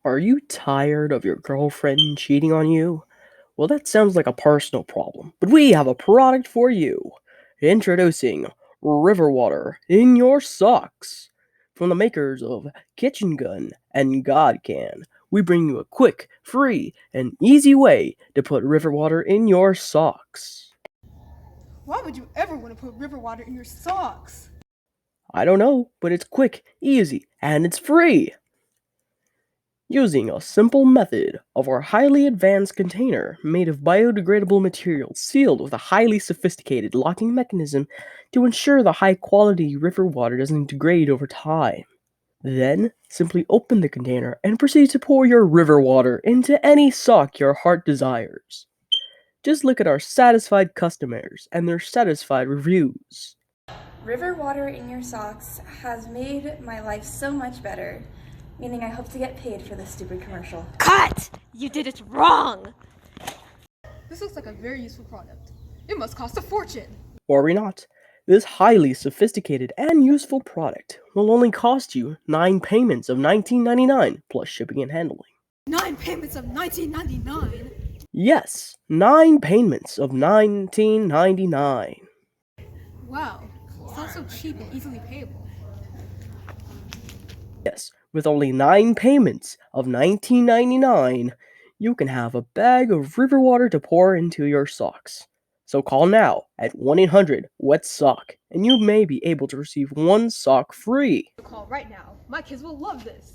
Are you tired of your girlfriend cheating on you? Well, that sounds like a personal problem, but we have a product for you. Introducing River Water in your socks. From the makers of Kitchen Gun and God Can, we bring you a quick, free, and easy way to put river water in your socks. Why would you ever want to put river water in your socks? I don't know, but it's quick, easy, and it's free. Using a simple method of our highly advanced container made of biodegradable material sealed with a highly sophisticated locking mechanism to ensure the high quality river water doesn't degrade over time. Then, simply open the container and proceed to pour your river water into any sock your heart desires. Just look at our satisfied customers and their satisfied reviews. River water in your socks has made my life so much better, meaning I hope to get paid for this stupid commercial. Cut! You did it wrong! This looks like a very useful product. It must cost a fortune. Worry not. This highly sophisticated and useful product will only cost you 9 payments of $19.99 plus shipping and handling. 9 payments of $19.99? Yes, 9 payments of $19.99. Wow, sounds so cheap and easily payable. Yes, with only 9 payments of $19.99, you can have a bag of river water to pour into your socks. So call now at 1-800-WET-SOCK and you may be able to receive 1 sock free. Call right now. My kids will love this.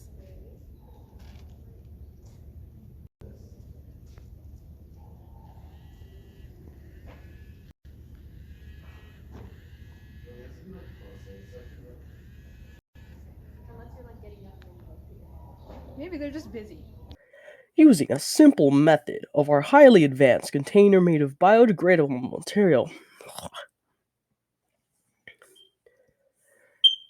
Maybe they're just busy. Using a simple method of our highly advanced container made of biodegradable material.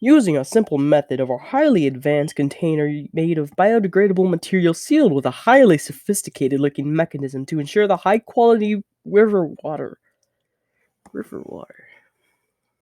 Using a simple method of our highly advanced container made of biodegradable material sealed with a highly sophisticated looking mechanism to ensure the high quality river water.